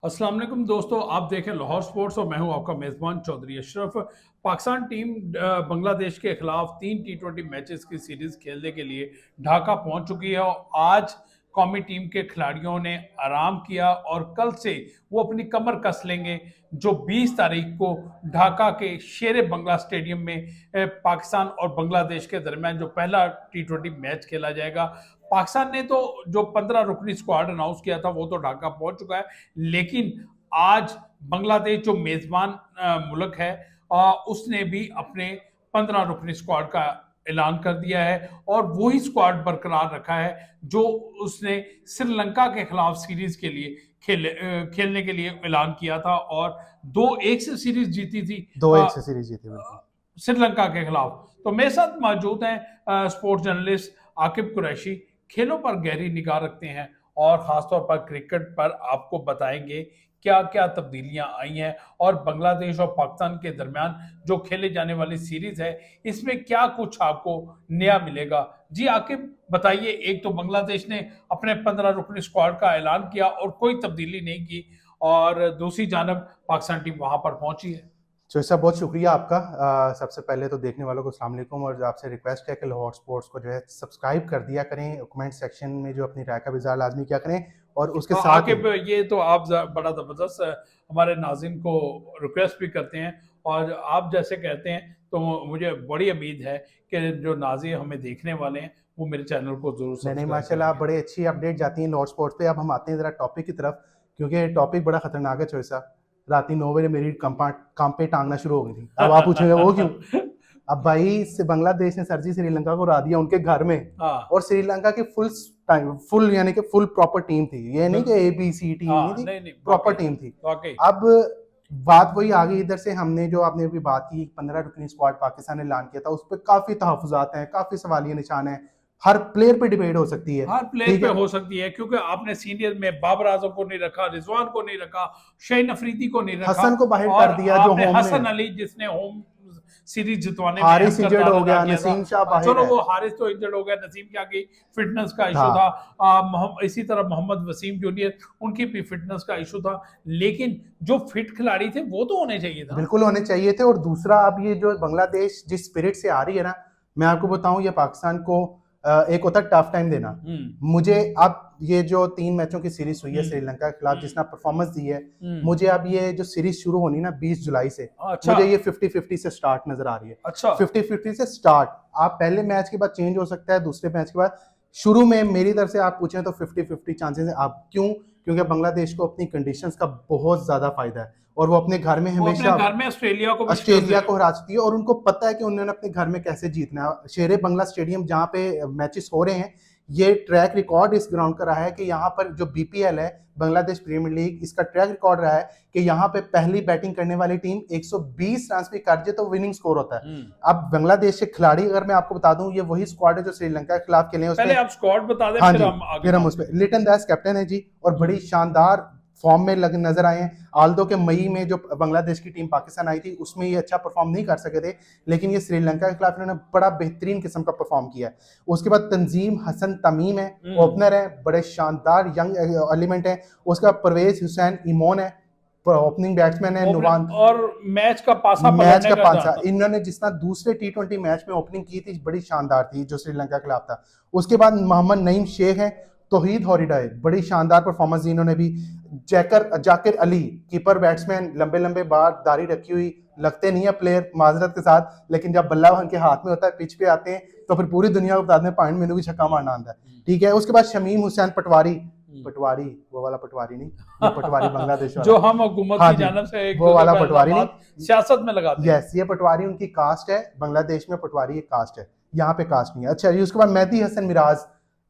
अस्सलाम वालेकुम दोस्तों, आप देखें लाहौर स्पोर्ट्स और मैं हूं आपका मेज़बान चौधरी अशरफ। पाकिस्तान टीम बांग्लादेश के खिलाफ 3 T20 मैचेस की सीरीज़ खेलने के लिए ढाका पहुंच चुकी है और आज कौमी टीम के खिलाड़ियों ने आराम किया और कल से वो अपनी कमर कस लेंगे जो 20 तारीख को ढाका के शेर बंगला स्टेडियम में पाकिस्तान और बांग्लादेश के दरमियान जो पहला T20 मैच खेला जाएगा। पाकिस्तान ने तो जो 15 रुकनी स्क्वाड अनाउंस किया था वो तो ढाका पहुंच चुका है, लेकिन आज बांग्लादेश जो मेजबान मुल्क है उसने भी अपने 15 रुकनी स्क्वाड का ऐलान कर दिया है और वही स्क्वाड बरकरार रखा है जो उसने श्रीलंका के खिलाफ सीरीज के लिए खेलने के लिए ऐलान किया था और 2-1 से सीरीज जीती थी। 2-1 से सीरीज जीती बिल्कुल। श्रीलंका के खिलाफ। तो मेरे साथ मौजूद हैं स्पोर्ट्स जर्नलिस्ट आकिब कुरैशी, खेलों पर गहरी निगाह रखते हैं और खासतौर पर क्रिकेट पर आपको बताएंगे क्या क्या तब्दीलियां आई हैं और बांग्लादेश और पाकिस्तान के दरमियान जो खेले जाने वाली सीरीज है इसमें क्या कुछ आपको नया मिलेगा। जी आकिब बताइए, एक तो बांग्लादेश ने अपने 15 रुकनी स्क्वाड का ऐलान किया और कोई तब्दीली नहीं की और दूसरी जानब पाकिस्तान टीम वहां पर पहुंची है। चोइसा बहुत शुक्रिया आपका। सबसे पहले तो देखने वालों को अस्सलाम वालेकुम और आपसे रिक्वेस्ट है कि लाहौर स्पोर्ट्स को जो है सब्सक्राइब कर दिया करें, कमेंट सेक्शन में जो अपनी राय का इज़हार लाजमी किया करें और उसके साथ आकिब ये तो आप बड़ा ज़बरदस्त हमारे नाज़रीन को रिक्वेस्ट भी करते हैं और आप जैसे कहते हैं तो मुझे बड़ी उम्मीद है कि जो नाज़रीन हमें देखने वाले हैं वो मेरे चैनल को जरूर नहीं सब्सक्राइब माशाल्लाह, करेंगे। बड़े अच्छी अपडेट जाती हैं लाहौर स्पोर्ट्स पे। अब हम आते हैं ज़रा टॉपिक की तरफ, क्योंकि टॉपिक बड़ा खतरनाक है। चोइसा रात 9 बजे मेरी काम पे टांगना शुरू हो गई थी। अब आप पूछेंगे वो क्यों? अब भाई से बांग्लादेश ने सरजी श्रीलंका को हरा दिया उनके घर में हाँ और श्रीलंका की फुल यानी कि फुल प्रॉपर टीम थी। ये नहीं कि ABC टीम हाँ, नहीं थी, नहीं प्रॉपर टीम थी। वाकई अब बात वही आ गई, इधर से हमने जो आपने अभी बात की 15 रुकनी स्क्वाड पाकिस्तान ने ऐलान किया था, उस पर काफी तहफुजात हैं, काफी सवालिया निशान है, हर प्लेयर पे डिबेट हो सकती है। हर प्लेयर ठीक पे है, हो सकती है क्योंकि आपने सीनियर में बाबर आजम को नहीं रखा, रिजवान को नहीं रखा, शाहीन अफरीदी को नहीं रखा हसन को बाहर और कर दिया जो आपने होम हसन में, अली जिसने होम सीरीज जितवाने में हारिस अहम इंजर्ड किरदार हो अदा गया, किया था। नसीम शाह बाहर चलो है। वो हारिस तो इंजर्ड हो गया, नसीम क्या की फिटनेस का इशू हाँ, था, इसी तरह मोहम्मद वसीम जूनियर उनकी भी फिटनेस का इशू था, लेकिन जो फिट खिलाड़ी थे वो तो होने चाहिए था। बिल्कुल होने चाहिए थे। और दूसरा, अब ये जो बांग्लादेश जिस स्पिरिट से आ रही है ना, मैं आपको बताऊं, ये पाकिस्तान को एक होता है टफ टाइम देना। मुझे अब ये जो 3 मैचों की सीरीज हुई है श्रीलंका के खिलाफ, जिसने परफॉर्मेंस दी है, मुझे अब ये जो सीरीज शुरू होनी ना 20 जुलाई से, अच्छा मुझे ये 50-50 से स्टार्ट नजर आ रही है। अच्छा 50-50 से स्टार्ट, आप पहले मैच के बाद चेंज हो सकता है, दूसरे मैच के बाद। शुरू में मेरी तरफ से आप पूछें तो 50-50 चांसेस है। आप क्यों? क्योंकि बांग्लादेश को अपनी कंडीशंस का बहुत ज्यादा फायदा है और वो अपने घर में वो हमेशा अपने घर में ऑस्ट्रेलिया को भी ऑस्ट्रेलिया को हरा चुकी है और उनको पता है कि उन्होंने अपने घर में कैसे जीतना है। शेरे बंगला स्टेडियम जहाँ पे मैचेस हो रहे हैं, ये ट्रैक रिकॉर्ड इस ग्राउंड का रहा है कि यहाँ पर जो BPL है, बांग्लादेश प्रीमियर लीग, इसका ट्रैक रिकॉर्ड रहा है कि यहाँ पे पहली बैटिंग करने वाली टीम 120 रन भी कर जाए तो विनिंग स्कोर होता है। अब बांग्लादेश के खिलाड़ी, अगर मैं आपको बता दूं, ये वही स्क्वाड है जो श्रीलंका के खिलाफ खेले हैं। पहले आप स्क्वाड बता दें हाँ फिर जी, हम आगे फिर हम उस पर। लिटन दास कैप्टन है जी और बड़ी शानदार फॉर्म में नजर आए हैं। आल्दो के मई में जो बांग्लादेश की टीम पाकिस्तान आई थी उसमें ये अच्छा परफॉर्म नहीं कर सके थे, लेकिन ये श्रीलंका के खिलाफ इन्होंने बड़ा बेहतरीन किस्म का परफॉर्म किया है। उसके बाद तंजीम हसन तमीम है, ओपनर है, बड़े शानदार यंग एलिमेंट है। उसका परवेज हुसैन इमोन है, ओपनिंग बैट्समैन है। नुवान और मैच का पासा इन्होंने जिस तरह दूसरे T20 मैच में ओपनिंग की थी, बड़ी शानदार थी जो श्रीलंका के खिलाफ था। उसके बाद मोहम्मद नईम शेख है, तौहीद हॉरिडाई, बड़ी शानदार परफॉर्मेंस दी इन्होंने भी। जाकिर अली कीपर बैट्समैन, लंबे लंबे बार, दाढ़ी रखी हुई, लगते नहीं है प्लेयर माजरत के साथ, लेकिन जब बल्ला उनके हाथ में होता है, पिच पे आते हैं तो फिर पूरी दुनिया को बता दें पॉइंट मेनू भी छक्का मारना आता है। ठीक है, उसके बाद शमीम हुसैन पटवारी, पटवारी वो वाला पटवारी नहीं, ये पटवारी बांग्लादेश वाला जो हम हुकूमत की जानिब से वो वाला पटवारी नहीं, सियासत में लगाते हैं। यस, ये पटवारी उनकी कास्ट है, बांग्लादेश में पटवारी एक कास्ट है, यहाँ पे कास्ट नहीं है। अच्छा जी, उसके बाद मेहदी हसन मिराज,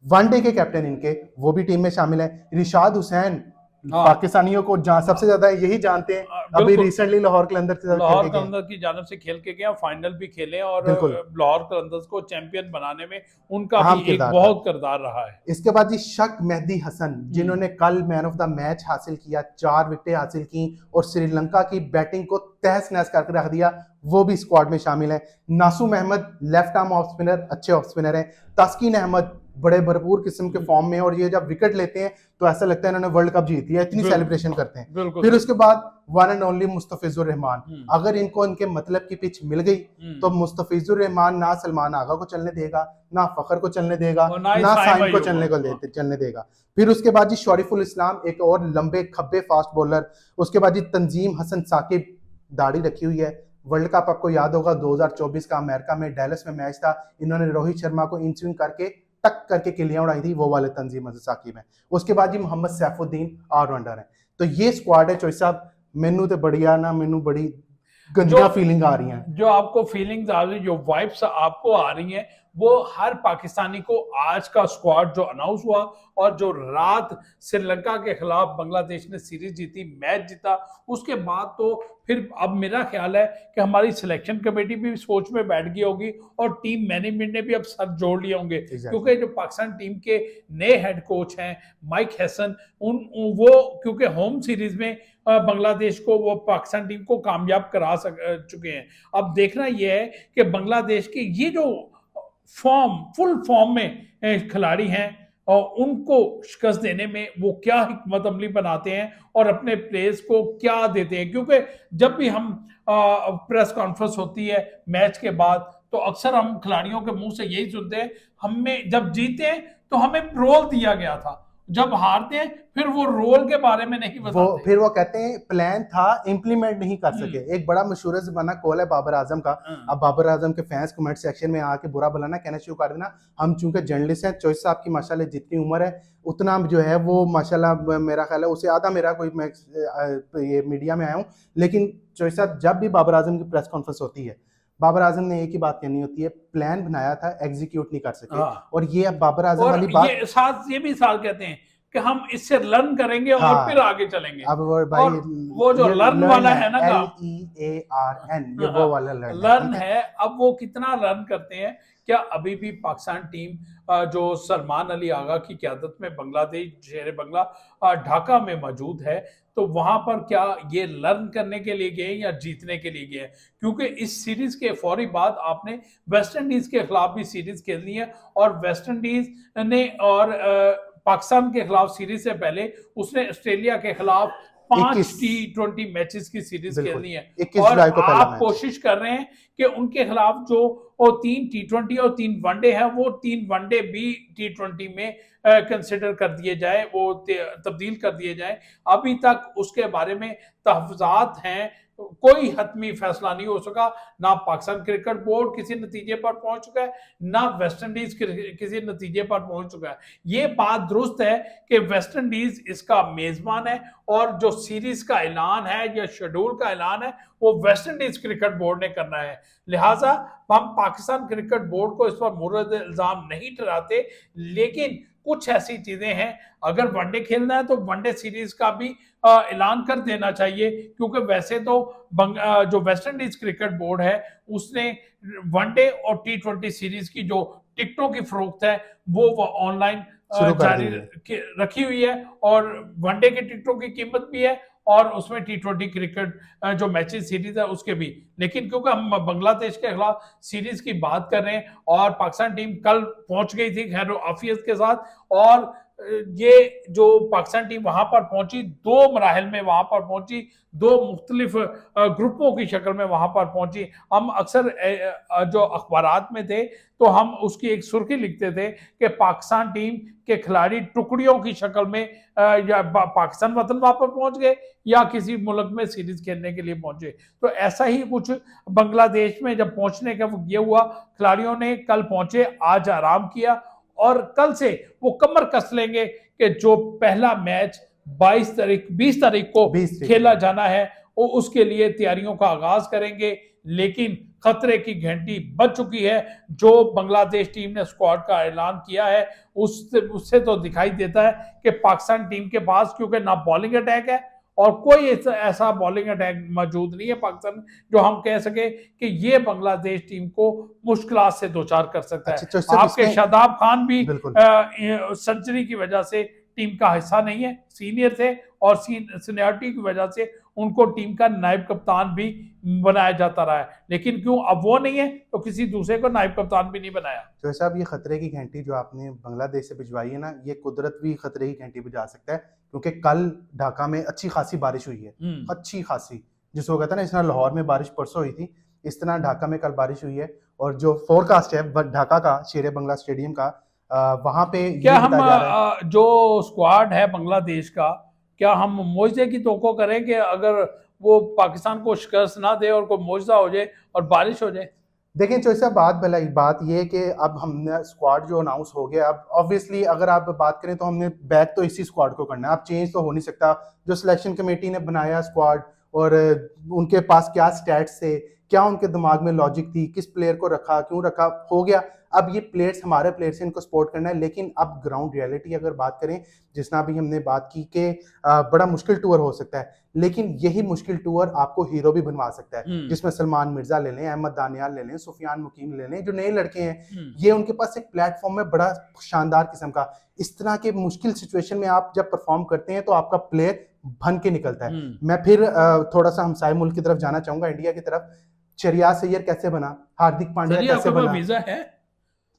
वनडे के कैप्टन इनके, वो भी टीम में शामिल है। रिशाद हुसैन, पाकिस्तानियों को सबसे ज्यादा यही जानते हैं, अभी रिसेंटली लाहौर कलंदर की जानिब से खेल के गए, फाइनल भी खेले और लाहौर कलंदर्स को चैंपियन बनाने में उनका भी एक बहुत किरदार रहा है। इसके बाद जी शक मेहदी हसन, जिन्होंने कल मैन ऑफ द मैच हासिल किया, 4 विकेटें हासिल की और श्रीलंका की बैटिंग को तहस नहस करके रख दिया, वो भी स्क्वाड में शामिल है। Nasum Ahmed left arm off spinner, अच्छे ऑफ स्पिनर हैं। तस्कीन अहमद बड़े भरपूर किस्म के फॉर्म में, और ये जब विकेट लेते हैं तो ऐसा लगता है इन्होंने वर्ल्ड कप जीत लिया, इतनी सेलिब्रेशन करते हैं। फिर उसके बाद one and only Mustafizur Rahman, अगर इनको इनके मतलब की पिच मिल गई तो मुस्तफिजुर रहमान ना सलमान आगा को चलने देगा, ना फखर को चलने देगा, ना साइम को चलने देगा। फिर उसके बाद जी शरीफुल इस्लाम, एक और लंबे खब्बे फास्ट बॉलर। उसके बाद जी तंजीम हसन साकिब, दाढ़ी रखी हुई है। वर्ल्ड कप आपको याद होगा 2024 का अमेरिका में डैलस में मैच था, इन्होंने रोहित शर्मा को इन स्विंग करके टक करके किलियां उड़ाई थी, वो वाले तंजीम हसन साकिब है। उसके बाद जी मोहम्मद सैफुद्दीन ऑलराउंडर है। तो ये स्क्वाड है चोई साहब, मेनू तो बढ़िया ना, मेनू बड़ी गंदियां फीलिंग आ रही हैं। जो आपको फीलिंग्स आ रही, जो वाइब्स आपको आ रही हैं, वो हर पाकिस्तानी को आज का स्क्वाड जो अनाउंस हुआ और जो रात श्रीलंका के खिलाफ बांग्लादेश ने सीरीज जीती, मैच जीता, उसके बाद तो फिर अब मेरा ख्याल है कि हमारी सिलेक्शन कमेटी भी सोच में बैठ गई होगी और टीम मैनेजमेंट ने भी अब सर जोड़ लिए होंगे। क्योंकि जो पाकिस्तान टीम के नए हेड कोच हैं माइक हैसन, वो क्योंकि होम सीरीज में बांग्लादेश को, वो पाकिस्तान टीम को कामयाब करा चुके हैं। अब देखना यह है कि बांग्लादेश के ये जो फुल फॉर्म में खिलाड़ी हैं और उनको शिकस्त देने में वो क्या हिकमत अमली बनाते हैं और अपने प्लेयर्स को क्या देते हैं। क्योंकि जब भी हम प्रेस कॉन्फ्रेंस होती है मैच के बाद, तो अक्सर हम खिलाड़ियों के मुंह से यही सुनते हैं, हमें जब जीते हैं तो हमें रोल दिया गया था, जब हारते हैं फिर वो रोल के बारे में नहीं बताते। फिर वो कहते हैं प्लान था, इंप्लीमेंट नहीं कर सके। एक बड़ा मशहूर ज़माना कॉल है बाबर आजम का। अब बाबर आजम के फैंस कमेंट सेक्शन में आके बुरा भला ना कहना शुरू कर देना। हम चूंकि जर्नलिस्ट हैं, चॉइस साहब की माशाल्लाह जितनी उम्र है उतना जो है वो माशाल्लाह मेरा ख्याल है उससे आधा मेरा कोई, मैं ये मीडिया में आया हूँ। लेकिन चॉइस साहब जब भी बाबर आजम की प्रेस कॉन्फ्रेंस होती है, बाबर आजम ने एक ही बात कहनी होती है, प्लान बनाया था एग्जीक्यूट नहीं कर सके। और ये अब बाबर आजम वाली बात, ये भी साथ कहते हैं कि हम इससे लर्न करेंगे और फिर आगे चलेंगे। अब भाई वो जो लर्न वाला है ना, LEARN, ये वो वाला लर्न है। अब वो कितना लर्न करते हैं? क्या अभी भी पाकिस्तान टीम जो सलमान अली आगा की क़यादत में बांग्लादेश शेर बंगला ढाका में मौजूद है, तो वहां पर क्या ये लर्न करने के लिए गए या जीतने के लिए गए? क्योंकि इस सीरीज के फौरी बाद आपने वेस्ट इंडीज के खिलाफ भी सीरीज खेलनी है, और वेस्ट इंडीज ने और पाकिस्तान के खिलाफ सीरीज से पहले उसने ऑस्ट्रेलिया के खिलाफ 5 T20 मैचेस की सीरीज खेलनी है। और आप कोशिश कर रहे हैं कि उनके खिलाफ जो 3 T20 और 3 वनडे हैं, वो 3 वनडे भी T20 में कंसिडर कर दिए जाए, वो तब्दील कर दिए जाए। अभी तक उसके बारे में तहफ़्फ़ुज़ात हैं, कोई हतमी फैसला नहीं हो सका। ना पाकिस्तान क्रिकेट बोर्ड किसी नतीजे पर पहुंच चुका है, ना वेस्ट इंडीज किसी नतीजे पर पहुंच चुका है। ये बात दुरुस्त है कि वेस्ट इंडीज इसका मेजबान है, और जो सीरीज का ऐलान है या शेड्यूल का ऐलान है वो वेस्ट इंडीज क्रिकेट बोर्ड ने करना है। लिहाजा हम पाकिस्तान क्रिकेट बोर्ड को इस पर मुर्द इल्जाम नहीं ठहराते, लेकिन कुछ ऐसी चीजें हैं, अगर वनडे खेलना है तो वनडे सीरीज का भी ऐलान कर देना चाहिए। क्योंकि वैसे तो जो वेस्ट इंडीज क्रिकेट बोर्ड है उसने वनडे और T20 सीरीज की जो टिकटों की फरोख्त है वो ऑनलाइन जारी रखी हुई है, और वनडे के टिकटों की कीमत भी है और उसमें T20 क्रिकेट जो मैचेस सीरीज है उसके भी। लेकिन क्योंकि हम बांग्लादेश के खिलाफ सीरीज की बात कर रहे हैं और पाकिस्तान टीम कल पहुंच गई थी खैर आफियत के साथ, और ये जो पाकिस्तान टीम वहां पर पहुंची, 2 मराहल में वहां पर पहुंची, 2 मुख्तलिफ ग्रुपों की शक्ल में वहां पर पहुंची। हम अक्सर जो अखबारात में थे तो हम उसकी एक सुर्खी लिखते थे कि पाकिस्तान टीम के खिलाड़ी टुकड़ियों की शक्ल में या पाकिस्तान वतन वापस पहुंच गए या किसी मुल्क में सीरीज खेलने के लिए पहुंचे। तो ऐसा ही कुछ बांग्लादेश में जब पहुंचने का ये हुआ, खिलाड़ियों ने कल पहुंचे, आज आराम किया, और कल से वो कमर कस लेंगे कि जो पहला मैच 20 तारीख को खेला जाना है वो उसके लिए तैयारियों का आगाज करेंगे। लेकिन खतरे की घंटी बज चुकी है। जो बांग्लादेश टीम ने स्क्वाड का ऐलान किया है उससे तो दिखाई देता है कि पाकिस्तान टीम के पास क्योंकि ना बॉलिंग अटैक है और कोई ऐसा बॉलिंग अटैक मौजूद नहीं है पाकिस्तान जो हम कह सके कि ये बांग्लादेश टीम को मुश्किलात से दो चार कर सकता है। आपके शादाब खान भी सेंचुरी की वजह से टीम का हिस्सा नहीं है, सीनियर थे और सीनियरिटी की वजह से उनको टीम का नायब कप्तान भी बनाया जाता रहा है, लेकिन क्यों अब वो नहीं है तो किसी दूसरे को नायब कप्तान भी नहीं बनाया। तो साहब, ये खतरे की घंटी जो आपने बांग्लादेश से भिजवाई है ना, ये कुदरत भी खतरे की घंटी बजा सकता है, क्योंकि कल ढाका में अच्छी खासी बारिश हुई है, अच्छी खासी, जिसको कहता है ना, इस तरह लाहौर में बारिश परसों हुई थी, इस तरह ढाका में कल बारिश हुई है। और जो फोरकास्ट है ढाका का, शेर बंगला स्टेडियम का, वहां पे क्या ये हम बताया जा रहा है, जो स्क्वाड है बांग्लादेश का, क्या हम मुआवजे की तवक्को करें कि अगर वो पाकिस्तान को शिकस्त ना दे और कोई मुआवजा हो जाए और बारिश हो जाए? देखें चोई साहब, बात ये है कि अब हमने स्क्वाड जो अनाउंस हो गया, अब ऑब्वियसली अगर आप बात करें तो हमने बैक तो इसी स्क्वाड को करना है, अब चेंज तो हो नहीं सकता। जो सिलेक्शन कमेटी ने बनाया स्क्वाड, और उनके पास क्या स्टैट्स थे, क्या उनके दिमाग में लॉजिक थी, किस प्लेयर को रखा, क्यों रखा, हो गया। अब ये प्लेयर्स हमारे प्लेयर्स हैं, इनको सपोर्ट करना है, लेकिन अब ग्राउंड रियलिटी अगर बात करें, जिस तरह अभी हमने बात की कि बड़ा मुश्किल टूर हो सकता है, लेकिन यही मुश्किल टूर आपको हीरो भी बनवा सकता है, जिसमें सलमान मिर्जा ले लें, अहमद दानियाल ले लें, सुफियान मुकीम ले लें, जो नए लड़के हैं, ये उनके पास एक प्लेटफॉर्म है बड़ा शानदार किस्म का। इस तरह के मुश्किल सिचुएशन में आप जब परफॉर्म करते हैं तो आपका प्लेयर बन के निकलता है। मैं फिर थोड़ा सा हमसाए मुल्क की तरफ जाना चाहूंगा, इंडिया की तरफ। चरियाज सैयद कैसे बना, हार्दिक पांड्या कैसे बना? वीजा है,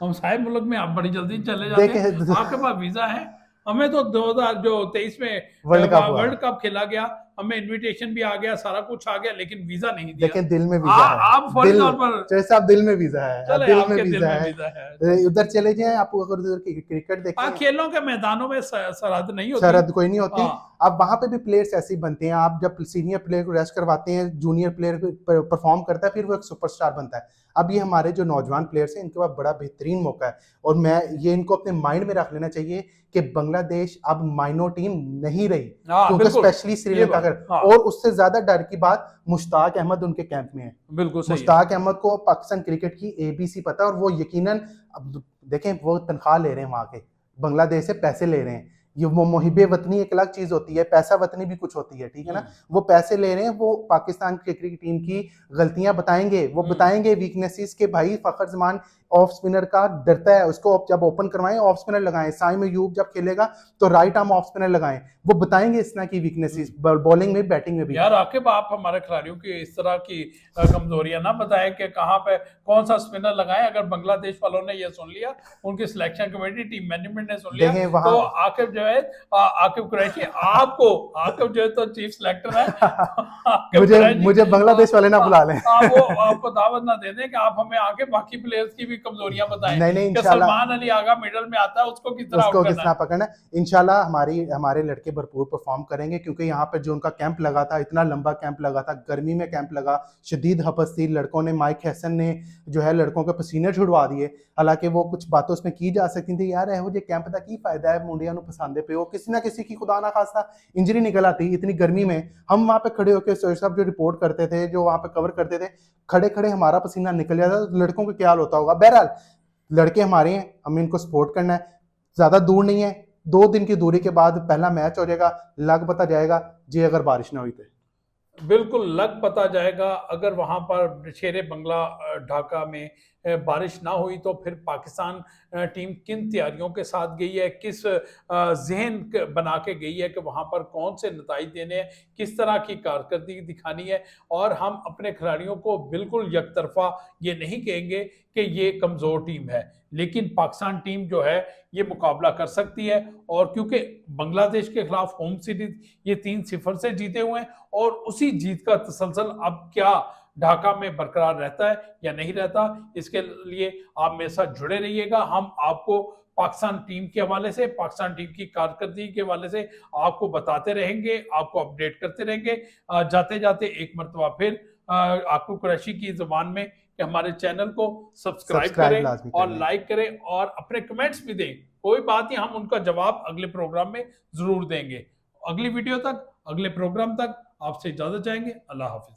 हम साहिब मुल्क में आप बड़ी जल्दी चले जाते हैं, आपके पास वीजा है? हमें तो 2023 में वर्ल्ड कप खेला गया, हमें इनविटेशन भी आ गया, सारा कुछ आ गया, लेकिन वीजा नहीं दिया। लेकिन दिल में वीजा है, आप फौरी तौर पर साहब दिल में वीजा है, दिल में वीजा है। उधर चले जाएं आप, अगर उधर क्रिकेट देखें, खेलों के मैदानों में सरहद नहीं होती, सरहद कोई नहीं होती। अब वहां पे भी प्लेयर्स ऐसे ही बनते हैं, आप जब सीनियर प्लेयर को रेस्ट करवाते हैं, जूनियर प्लेयर परफॉर्म करता है, फिर वो एक सुपरस्टार बनता है। अब ये हमारे जो नौजवान प्लेयर्स हैं, इनके पास बड़ा बेहतरीन मौका है, और मैं ये इनको अपने माइंड में रख लेना चाहिए कि बांग्लादेश अब माइनर टीम नहीं रही, क्योंकि स्पेशली श्रीलंका का, और उससे ज्यादा डर की बात, मुश्ताक अहमद उनके कैंप में है। बिल्कुल सही। मुश्ताक अहमद को पाकिस्तान क्रिकेट की ABC पता है, और वो यकीनन, अब देखें, वो तनख्वाह ले रहे हैं वहां के, बांग्लादेश से पैसे ले रहे हैं, ये वो मुहिबे वतनी एक अलग चीज होती है, पैसा वतनी भी कुछ होती है, ठीक है ना। वो पैसे ले रहे हैं, वो पाकिस्तान क्रिकेट टीम की गलतियां बताएंगे, वो बताएंगे वीकनेसेस के, भाई फखर जमान ऑफ स्पिनर का डरता है, उसको जब ओपन करवाएं ऑफ स्पिनर लगाएं, साइम अयूब जब खेलेगा तो राइट आर्म ऑफ स्पिनर लगाएं, वो बताएंगे इस तरह की वीकनेसेस, बॉलिंग में बैटिंग में भी। यार आकिब, आप हमारे खिलाड़ियों की इस तरह की कमजोरियां ना बताएं कि कहां पे कौन सा स्पिनर लगाएं। अगर बांग्लादेश वालों ने ये सुन लिया, उनकी सिलेक्शन कमेटी, टीम मैनेजमेंट ने सुन लिया, तो आकिब जो है, आकिब कुरैशी, आकिब जो है तो चीफ सिलेक्टर है, मुझे बांग्लादेश वाले ना बुला लें, आपको दावत ना दे दें कि आप हमें आके बाकी प्लेयर्स की भी कमजोरियां बताएं। नहीं, इंशाल्लाह सलमान अली आगा मिडल में आता है, उसको किस तरह पकड़ना। इंशाल्लाह हमारे लड़के भरपूर परफॉर्म करेंगे, क्योंकि यहाँ पे जो उनका कैंप लगा था, इतना लंबा कैंप लगा था, गर्मी में कैंप लगा, शदीद हपस थी, लड़कों ने, माइक हैसन ने जो है लड़कों के पसीने छुड़वा दिए। हालांकि वो कुछ बातों उसमें की जा सकती थी, यार ਇਹੋ ਜਿਹੇ कैंप का की फायदा है, मुंडिया पसंद पे हो, किसी ना किसी की खुदा ना खास्ता इंजरी निकल आती इतनी गर्मी में। हम वहां पे खड़े होकर सोहेल साहब जो रिपोर्ट करते थे, जो वहां पे कवर करते थे, खड़े खड़े हमारा पसीना निकल जाता, तो लड़कों का क्या हाल होता होगा। बहरहाल लड़के हमारे हैं, हमें इनको सपोर्ट करना है, ज्यादा दूर नहीं है, 2 दिन की दूरी के बाद पहला मैच हो जाएगा, लग पता जाएगा जी, अगर बारिश ना हुई तो बिल्कुल लग पता जाएगा। अगर वहां पर शेरे बंगला ढाका में बारिश ना हुई तो फिर पाकिस्तान टीम किन तैयारियों के साथ गई है, किस जहन बना के गई है कि वहां पर कौन से नताइज देने हैं, किस तरह की कारकर्दगी दिखानी है। और हम अपने खिलाड़ियों को बिल्कुल यकतरफा ये नहीं कहेंगे कि ये कमज़ोर टीम है, लेकिन पाकिस्तान टीम जो है ये मुकाबला कर सकती है। और क्योंकि बांग्लादेश के खिलाफ होम सीरीज ये 3-0 से जीते हुए हैं, और उसी जीत का तसलसल अब क्या ढाका में बरकरार रहता है या नहीं रहता, इसके लिए आप मेरे साथ जुड़े रहिएगा। हम आपको पाकिस्तान टीम के हवाले से, पाकिस्तान टीम की कारकर्दगी के हवाले से आपको बताते रहेंगे, आपको अपडेट करते रहेंगे। जाते जाते एक मरतबा फिर आकिब कुरैशी की जुबान में कि हमारे चैनल को सब्सक्राइब करें और लाइक करें और अपने कमेंट्स भी दें। कोई बात नहीं, हम उनका जवाब अगले प्रोग्राम में जरूर देंगे। अगली वीडियो तक, अगले प्रोग्राम तक आपसे इजाजत चाहेंगे। अल्लाह हाफिज।